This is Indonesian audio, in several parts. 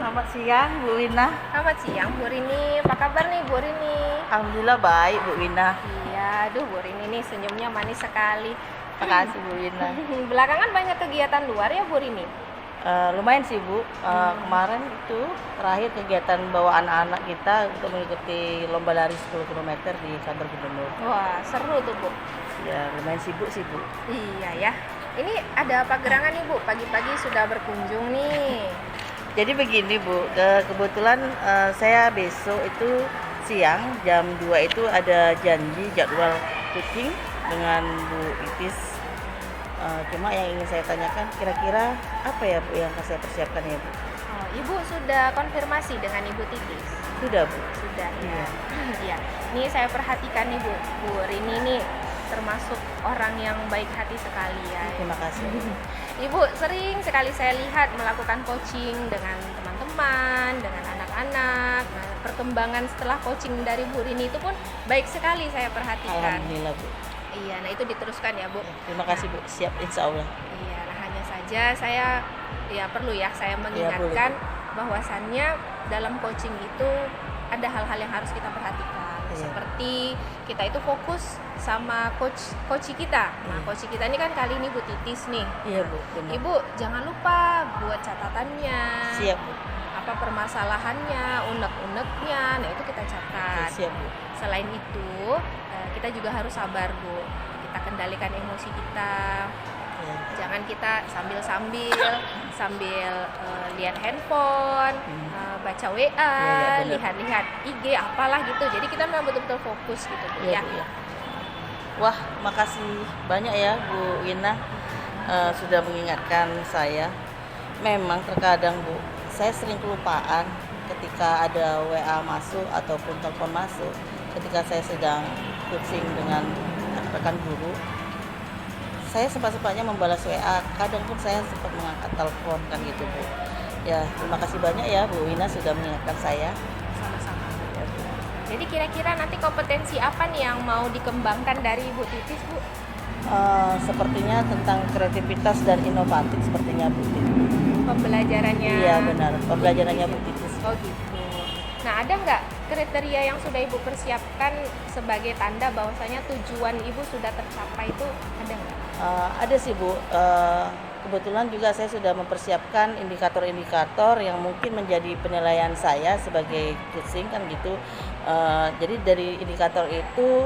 Selamat siang, Bu Wina. Selamat siang Bu Rini, apa kabar nih Bu Rini? Alhamdulillah baik, Bu Wina. Iya, aduh Bu Rini nih senyumnya manis sekali. Makasih, Bu Wina. Belakangan banyak kegiatan luar ya Bu Rini? Lumayan sih, Bu. Kemarin itu terakhir kegiatan bawa anak-anak kita untuk mengikuti lomba lari 10 km di kantor gubernur. Wah, seru tuh Bu. Ya, lumayan sibuk sih, Bu. Iya ya. Ini ada apa gerangan nih Bu? Pagi-pagi sudah berkunjung nih. Jadi begini, Bu. Kebetulan saya besok itu siang jam 2 itu ada janji jadwal coaching dengan Bu Itis. Cuma yang ingin saya tanyakan, kira-kira apa ya, Bu, yang saya persiapkan ya, Bu? Oh, Ibu sudah konfirmasi dengan Ibu Titis? Sudah, Bu. Sudah ya. Iya. Iya. Ini saya perhatikan nih Bu. Bu Rini nih termasuk orang yang baik hati sekali ya. Terima kasih. Ibu sering sekali saya lihat melakukan coaching dengan teman-teman, dengan anak-anak. Nah, perkembangan setelah coaching dari Bu Rini itu pun baik sekali saya perhatikan. Alhamdulillah, Bu. Iya, nah itu diteruskan ya Bu. Terima kasih, Bu. Siap, insya Allah. Iya, nah hanya saja saya perlu ya saya Boleh, mengingatkan bahwasannya dalam coaching itu ada hal-hal yang harus kita perhatikan. Iya. Seperti kita itu fokus sama coach kita. Nah, coach kita ini kan kali ini Bu Titis nih. Iya, Bu. Benar. Ibu jangan lupa buat catatannya. Siap, Bu. Apa permasalahannya, unek-uneknya, nah itu kita catat. Siap, Bu. Selain itu, kita juga harus sabar, Bu. Kita kendalikan emosi kita. Ya. Jangan kita sambil lihat handphone, baca WA, Iya, benar. lihat-lihat IG, apalah gitu. Jadi kita memang betul-betul fokus gitu, Bu, Iya, ya. Bu, ya. Wah, makasih banyak ya, Bu Wina, sudah mengingatkan saya. Memang terkadang, Bu, saya sering kelupaan ketika ada WA masuk ataupun telepon masuk ketika saya sedang coaching dengan rekan guru. Saya sempat-sempatnya membalas WA, kadang pun saya sempat mengangkat telepon kan gitu, Bu. Ya, terima kasih banyak ya Bu Wina sudah mengingatkan saya. Sama-sama. Ya, Bu. Jadi kira-kira nanti kompetensi apa nih yang mau dikembangkan dari Ibu Titis, Bu? Sepertinya tentang kreativitas dan inovatif sepertinya Bu Titis. Pembelajarannya. Iya benar, pembelajarannya Bu Titis. Oh gitu. Nah, ada nggak kriteria yang sudah Ibu persiapkan sebagai tanda bahwasanya tujuan Ibu sudah tercapai itu ada nggak? Ada sih Bu. Kebetulan juga saya sudah mempersiapkan indikator-indikator yang mungkin menjadi penilaian saya sebagai coaching kan gitu. Jadi dari indikator itu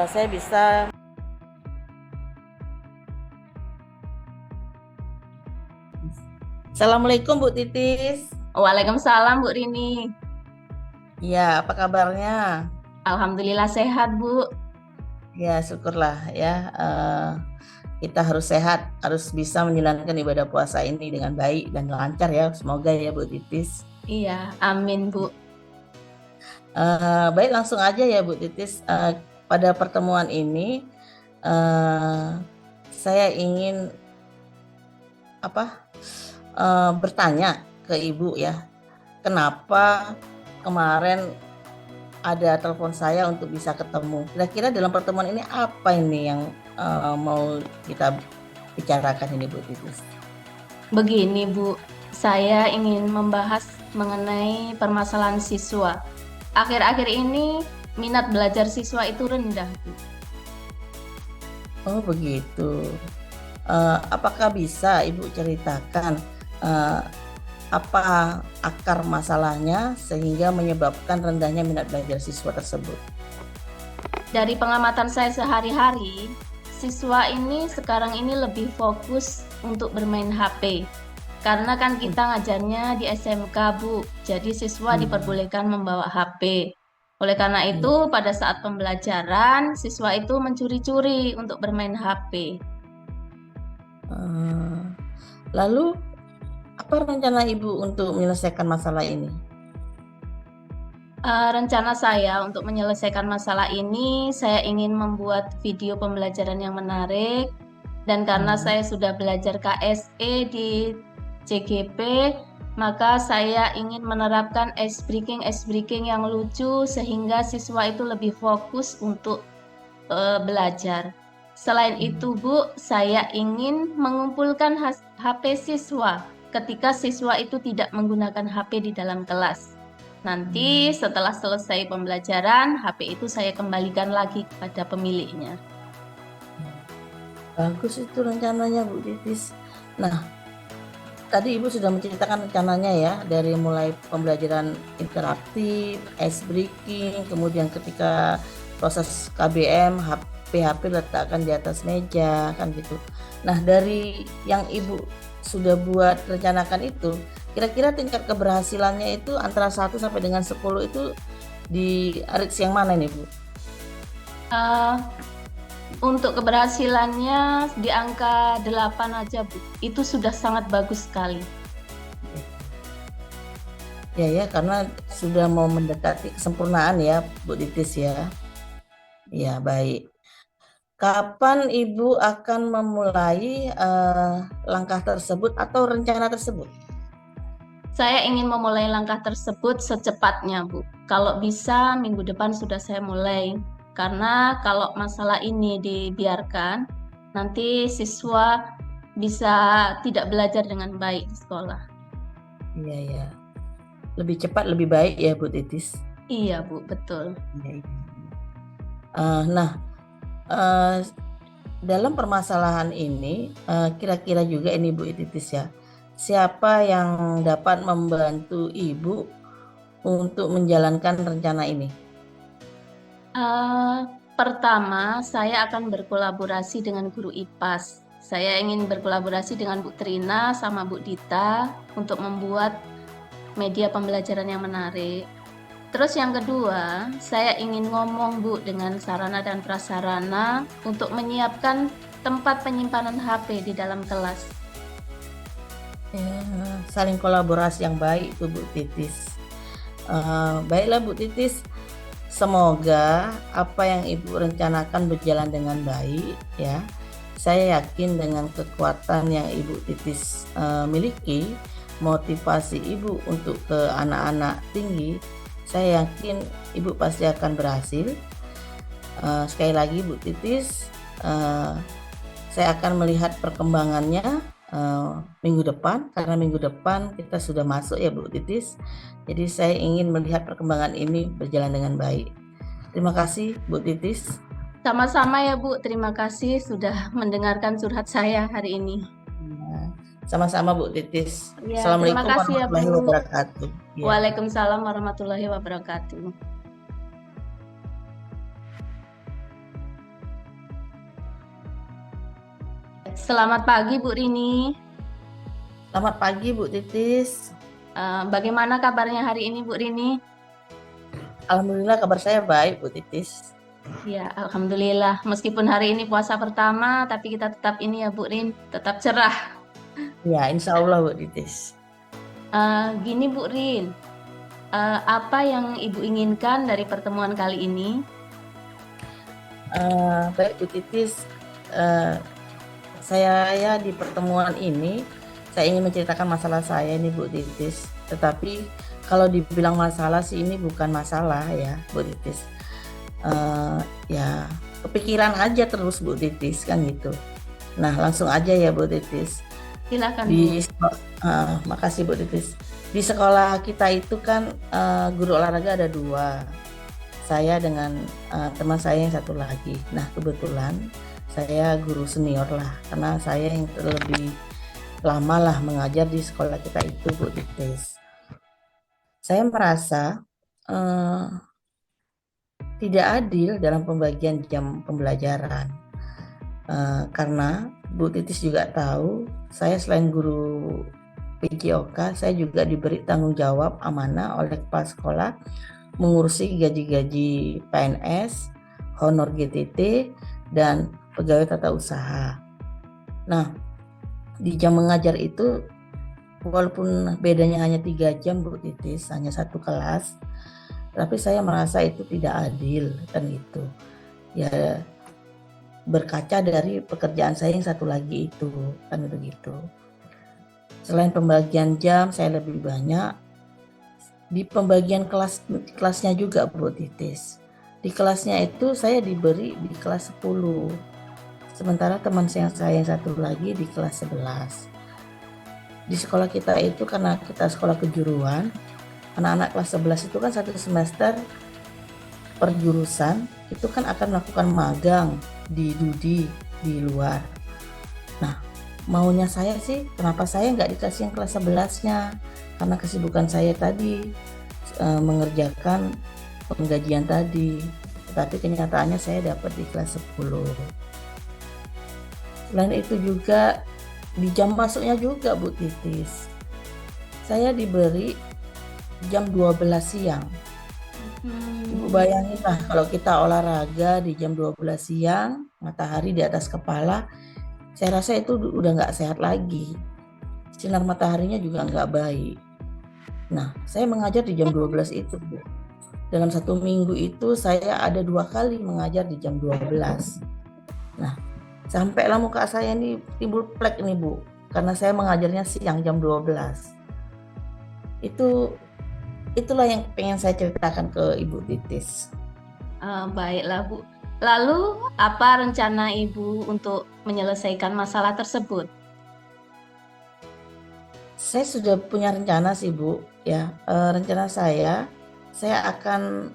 saya bisa. Assalamualaikum Bu Titis. Waalaikumsalam Bu Rini. Ya, apa kabarnya? Alhamdulillah sehat Bu. Ya, syukurlah ya. Kita harus sehat, harus bisa menjalankan ibadah puasa ini dengan baik dan lancar ya. Semoga ya Bu Titis. Iya, amin Bu. Baik, langsung aja ya Bu Titis. Pada pertemuan ini saya ingin bertanya ke Ibu ya, kenapa kemarin ada telepon saya untuk bisa ketemu. Kira-kira dalam pertemuan ini apa ini yang mau kita bicarakan ini Bu Titis? Begini Bu, saya ingin membahas mengenai permasalahan siswa. Akhir-akhir ini minat belajar siswa itu rendah Bu. Oh begitu. Apakah bisa Ibu ceritakan apa akar masalahnya sehingga menyebabkan rendahnya minat belajar siswa tersebut? Dari pengamatan saya sehari-hari, siswa ini sekarang ini lebih fokus untuk bermain HP. Karena kan kita ngajarnya di SMK Bu, jadi siswa diperbolehkan membawa HP. Oleh karena itu, pada saat pembelajaran, siswa itu mencuri-curi untuk bermain HP. Lalu apa rencana Ibu untuk menyelesaikan masalah ini? Rencana saya untuk menyelesaikan masalah ini, saya ingin membuat video pembelajaran yang menarik. Dan karena saya sudah belajar KSE di CGP, maka saya ingin menerapkan ice breaking yang lucu sehingga siswa itu lebih fokus untuk belajar. Selain itu Bu, saya ingin mengumpulkan HP siswa ketika siswa itu tidak menggunakan HP di dalam kelas. Nanti setelah selesai pembelajaran, HP itu saya kembalikan lagi kepada pemiliknya. Bagus itu rencananya Bu Titis. Nah, tadi Ibu sudah menceritakan rencananya ya, dari mulai pembelajaran interaktif, ice breaking, kemudian ketika proses KBM, HP letakkan di atas meja, kan gitu. Nah, dari yang Ibu sudah buat rencanakan itu, kira-kira tingkat keberhasilannya itu antara 1 sampai dengan 10 itu di RX yang mana nih Bu? Eh, untuk keberhasilannya di angka 8 aja, Bu. Itu sudah sangat bagus sekali. Ya, karena sudah mau mendekati kesempurnaan ya Bu Titis ya. Ya, baik. Kapan Ibu akan memulai langkah tersebut atau rencana tersebut? Saya ingin memulai langkah tersebut secepatnya, Bu. Kalau bisa minggu depan sudah saya mulai. Karena kalau masalah ini dibiarkan, nanti siswa bisa tidak belajar dengan baik di sekolah. Iya. Lebih cepat lebih baik ya Bu Titis. Iya, Bu, betul. Iya. Nah, dalam permasalahan ini, kira-kira juga ini Bu Titis ya, siapa yang dapat membantu Ibu untuk menjalankan rencana ini? Pertama, saya akan berkolaborasi dengan guru IPAS. Saya ingin berkolaborasi dengan Bu Trina sama Bu Dita untuk membuat media pembelajaran yang menarik. Terus yang kedua, saya ingin ngomong Bu dengan sarana dan prasarana untuk menyiapkan tempat penyimpanan HP di dalam kelas. Ya, saling kolaborasi yang baik itu Bu Titis. Baiklah Bu Titis, semoga apa yang Ibu rencanakan berjalan dengan baik ya. Saya yakin dengan kekuatan yang Ibu Titis miliki, motivasi Ibu untuk ke anak-anak tinggi, saya yakin Ibu pasti akan berhasil. Sekali lagi Bu Titis, saya akan melihat perkembangannya minggu depan, karena minggu depan kita sudah masuk ya Bu Titis. Jadi saya ingin melihat perkembangan ini berjalan dengan baik. Terima kasih Bu Titis. Sama-sama ya Bu, terima kasih sudah mendengarkan curhat saya hari ini. Sama-sama Bu Titis. Ya, Assalamualaikum terima kasih ya, Bu. warahmatullahi wabarakatuh. Ya. Waalaikumsalam warahmatullahi wabarakatuh. Selamat pagi Bu Rini. Selamat pagi Bu Titis. Bagaimana kabarnya hari ini Bu Rini? Alhamdulillah kabar saya baik Bu Titis. Ya, alhamdulillah. Meskipun hari ini puasa pertama, tapi kita tetap ini ya Bu Rin, tetap cerah. Ya, insya Allah Bu Titis. Gini Bu Rin, apa yang Ibu inginkan dari pertemuan kali ini? Baik Bu Titis, saya di pertemuan ini saya ingin menceritakan masalah saya nih Bu Titis. Tetapi kalau dibilang masalah sih ini bukan masalah ya Bu Titis. Ya kepikiran aja terus Bu Titis kan gitu. Nah langsung aja ya Bu Titis. Silakan Bu. Makasih Bu Titis. Di sekolah kita itu kan guru olahraga ada 2. Saya dengan teman saya yang satu lagi. Nah kebetulan saya guru senior lah, karena saya yang lebih lama lah mengajar di sekolah kita itu Bu Titis. Saya merasa tidak adil dalam pembagian jam pembelajaran, karena Bu Titis juga tahu saya selain guru PJOK, saya juga diberi tanggung jawab amanah oleh kepala sekolah mengurusi gaji-gaji PNS, honor GTT, dan pegawai tata usaha. Nah, di jam mengajar itu walaupun bedanya hanya 3 jam Bu Titis, hanya satu kelas, tapi saya merasa itu tidak adil kan gitu. Ya berkaca dari pekerjaan saya yang satu lagi itu kan begitu. Selain pembagian jam saya lebih banyak di pembagian kelasnya juga Bu Titis. Di kelasnya itu saya diberi di kelas 10. Sementara teman saya yang satu lagi di kelas 11. di sekolah kita itu karena kita sekolah kejuruan, anak-anak kelas 11 itu kan satu semester per jurusan itu kan akan melakukan magang di Dudi di luar. Nah, maunya saya sih kenapa saya nggak dikasih yang kelas 11-nya, karena kesibukan saya tadi mengerjakan penggajian tadi, tetapi kenyataannya saya dapat di kelas 10. Selain itu juga di jam masuknya juga Bu Titis, saya diberi jam 12 siang. Ibu bayangin lah kalau kita olahraga di jam 12 siang, matahari di atas kepala, saya rasa itu udah nggak sehat lagi. Sinar mataharinya juga nggak baik. Nah, saya mengajar di jam 12 itu, Bu. Dalam 1 minggu itu saya ada 2 kali mengajar di jam 12. Nah, sampailah muka saya ini timbul plek nih, Bu, karena saya mengajarnya siang jam 12. Itulah yang pengen saya ceritakan ke Ibu Titis. Baiklah Bu. Lalu apa rencana Ibu untuk menyelesaikan masalah tersebut? Saya sudah punya rencana sih Bu, ya. Rencana saya akan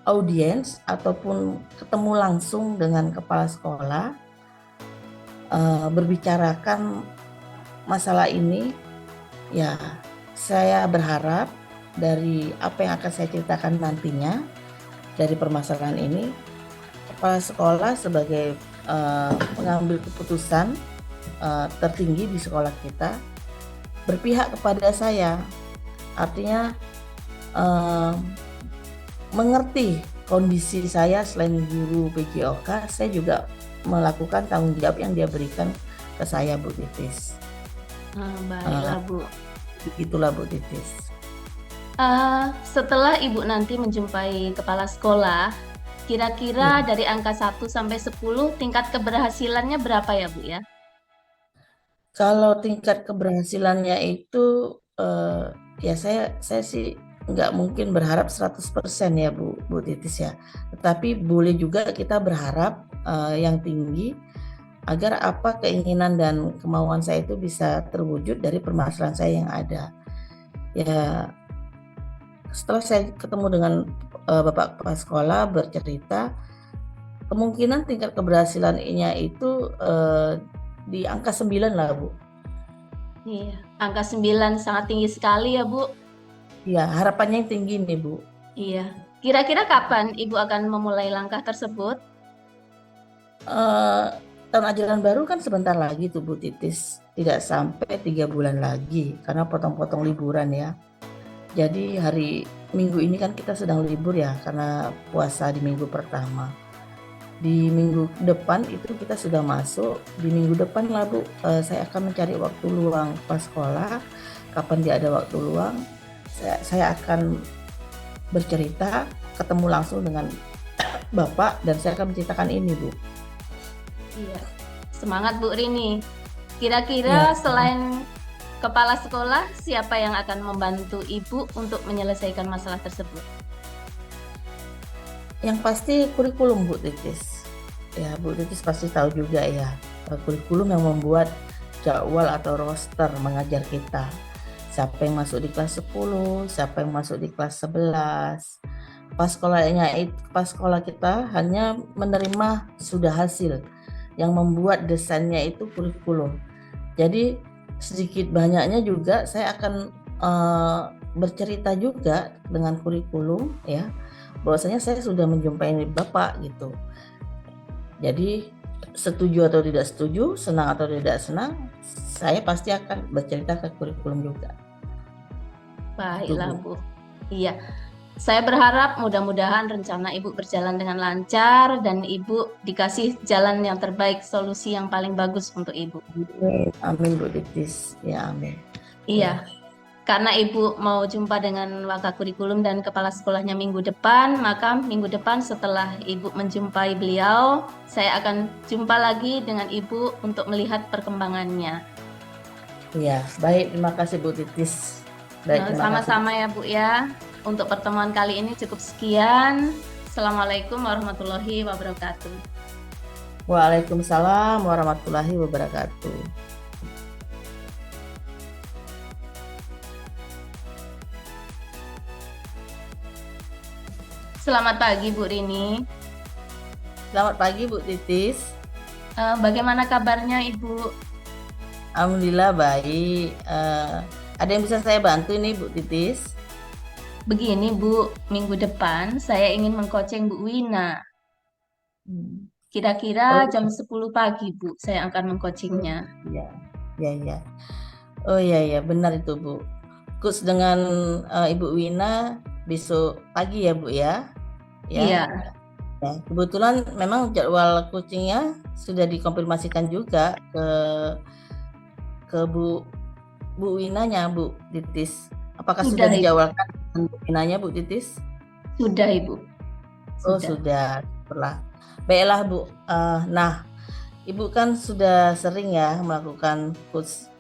audiens ataupun ketemu langsung dengan kepala sekolah, berbicarakan masalah ini. Ya, saya berharap dari apa yang akan saya ceritakan nantinya dari permasalahan ini, kepala sekolah sebagai pengambil keputusan tertinggi di sekolah kita berpihak kepada saya, artinya mengerti kondisi saya. Selain guru PJOK, saya juga melakukan tanggung jawab yang dia berikan ke saya, Bu Titis. Baiklah Bu. Itulah Bu Titis. Setelah Ibu nanti menjumpai kepala sekolah, kira-kira dari angka 1 sampai 10 tingkat keberhasilannya berapa ya Bu ya? Kalau tingkat keberhasilannya itu ya saya sih nggak mungkin berharap 100% ya Bu Titis ya. Tetapi boleh juga kita berharap yang tinggi agar apa keinginan dan kemauan saya itu bisa terwujud dari permasalahan saya yang ada. Ya, setelah saya ketemu dengan Bapak Kepala Sekolah bercerita, kemungkinan tingkat keberhasilannya itu di angka 9 lah Bu. Iya, angka 9 sangat tinggi sekali ya Bu. Iya, harapannya yang tinggi nih Bu. Iya, kira-kira kapan Ibu akan memulai langkah tersebut? Tahun ajaran baru kan sebentar lagi tuh Bu Titis, tidak sampai 3 bulan lagi karena potong-potong liburan ya. Jadi hari Minggu ini kan kita sedang libur ya karena puasa di minggu pertama. Di minggu depan itu kita sudah masuk. Di minggu depan lah Bu, saya akan mencari waktu luang pas sekolah. Kapan dia ada waktu luang, saya akan bercerita, ketemu langsung dengan Bapak dan saya akan menceritakan ini Bu. Iya, semangat Bu Rini. Kira-kira selain kepala sekolah, siapa yang akan membantu Ibu untuk menyelesaikan masalah tersebut? Yang pasti kurikulum Bu Titis. Ya, Bu Titis pasti tahu juga ya, kurikulum yang membuat jadwal atau roster mengajar kita. Siapa yang masuk di kelas 10, siapa yang masuk di kelas 11. Pas sekolah kita hanya menerima sudah hasil. Yang membuat desainnya itu kurikulum. Jadi sedikit banyaknya juga saya akan bercerita juga dengan kurikulum ya, bahwasanya saya sudah menjumpai Bapak gitu. Jadi setuju atau tidak setuju, senang atau tidak senang, saya pasti akan bercerita ke kurikulum juga. Baiklah Bu. Iya, saya berharap mudah-mudahan rencana Ibu berjalan dengan lancar dan Ibu dikasih jalan yang terbaik, solusi yang paling bagus untuk Ibu. Amin Bu Titis, ya amin. Iya, karena Ibu mau jumpa dengan Wakakurikulum dan kepala sekolahnya minggu depan, maka minggu depan setelah Ibu menjumpai beliau, saya akan jumpa lagi dengan Ibu untuk melihat perkembangannya. Iya, baik, terima kasih Bu Titis. Baik, sama-sama ya Bu ya. Untuk pertemuan kali ini cukup sekian. Assalamualaikum warahmatullahi wabarakatuh. Waalaikumsalam warahmatullahi wabarakatuh. selamat pagi Bu Rini. Selamat pagi Bu Titis. Bagaimana kabarnya Ibu? Alhamdulillah baik. Ada yang bisa saya bantu nih Bu Titis? Begini Bu, minggu depan saya ingin mengcoaching Bu Wina. Hmm. Kira-kira Oh jam 10 pagi Bu, saya akan mengcoachingnya. iya, iya, iya. Oh iya, iya, benar itu Bu. Kurs dengan Ibu Wina besok pagi ya Bu ya? Ya. Iya, Ya, kebetulan memang jadwal coachingnya sudah dikonfirmasikan juga ke Bu Winanya Bu Titis. Apakah sudah sudah Ibu. dijadwalkan dengan Bu Winanya Bu Titis? Sudah Ibu. Oh Sudah. sudah. Baiklah Bu. Nah, Ibu kan sudah sering ya melakukan coach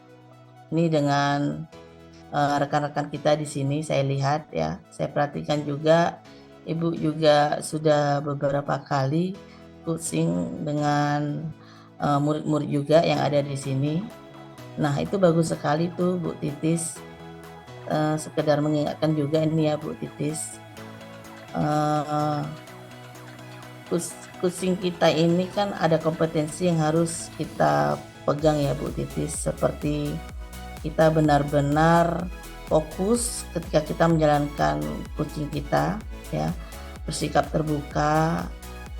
ini dengan rekan-rekan kita di sini. Saya lihat ya, saya perhatikan juga Ibu juga sudah beberapa kali coaching dengan murid-murid juga yang ada di sini. Nah, itu bagus sekali tuh Bu Titis. Sekedar mengingatkan juga ini ya Bu Titis. Coaching kita ini kan ada kompetensi yang harus kita pegang ya Bu Titis, seperti kita benar-benar fokus ketika kita menjalankan coaching kita ya, bersikap terbuka,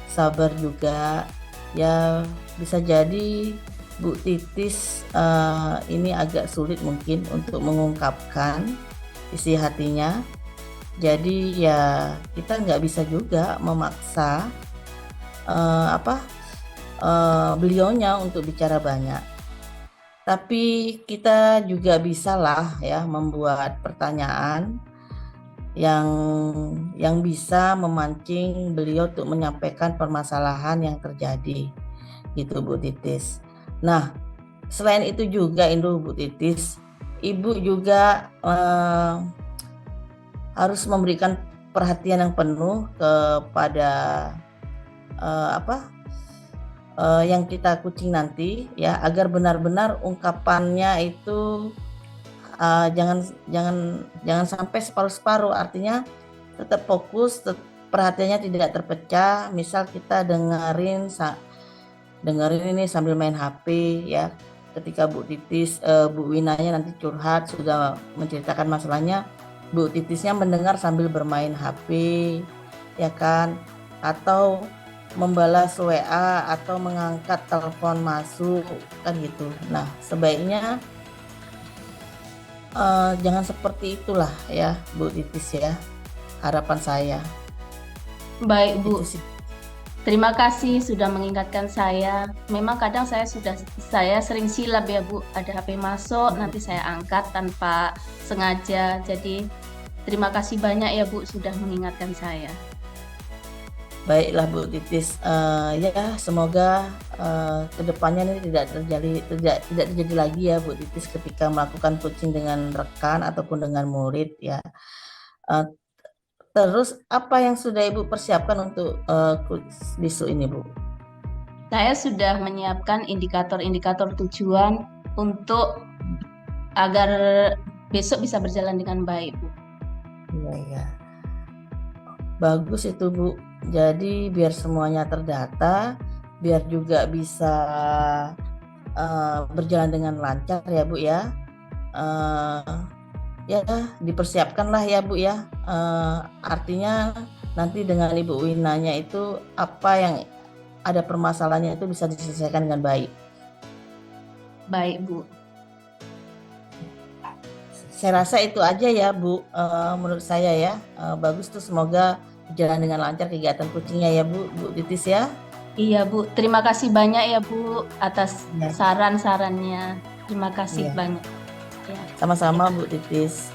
sabar juga ya. Bisa jadi Bu Titis ini agak sulit mungkin untuk mengungkapkan isi hatinya, jadi ya kita nggak bisa juga memaksa beliaunya untuk bicara banyak. Tapi kita juga bisalah ya membuat pertanyaan yang bisa memancing beliau untuk menyampaikan permasalahan yang terjadi gitu Bu Titis. Nah, selain itu juga Bu Titis, Ibu juga harus memberikan perhatian yang penuh kepada yang kita coaching nanti ya, agar benar-benar ungkapannya itu jangan sampai separuh-separuh, artinya tetap fokus, perhatiannya tidak terpecah. Misal kita dengerin ini sambil main HP ya, ketika Bu Titis Bu Winanya nanti curhat sudah menceritakan masalahnya, Bu Titisnya mendengar sambil bermain HP ya kan, atau membalas WA atau mengangkat telepon masuk kan gitu. Nah, sebaiknya jangan seperti itulah ya Bu Titis ya, harapan saya. Baik Bu, Itu sih. terima kasih sudah mengingatkan saya. Memang kadang saya sering silap ya Bu, ada HP masuk nanti saya angkat tanpa sengaja. Jadi terima kasih banyak ya Bu sudah mengingatkan saya. Baiklah Bu Titis, ya semoga kedepannya ini tidak terjadi lagi ya Bu Titis ketika melakukan coaching dengan rekan ataupun dengan murid ya. Terus apa yang sudah Ibu persiapkan untuk coach besok ini Bu? Saya sudah menyiapkan indikator-indikator tujuan untuk agar besok bisa berjalan dengan baik Bu. Iya. Bagus itu Bu. Jadi biar semuanya terdata, biar juga bisa berjalan dengan lancar ya Bu ya. Ya dipersiapkanlah ya Bu ya. Artinya nanti dengan Ibu Winanya itu apa yang ada permasalahannya itu bisa diselesaikan dengan baik. Baik Bu. Saya rasa itu aja ya Bu, menurut saya ya. Bagus tuh, semoga berjalan dengan lancar kegiatan coachingnya ya Bu Titis ya. Iya Bu, terima kasih banyak ya Bu atas Ya. saran-sarannya. Terima kasih Iya. banyak. Ya. Sama-sama Bu Titis.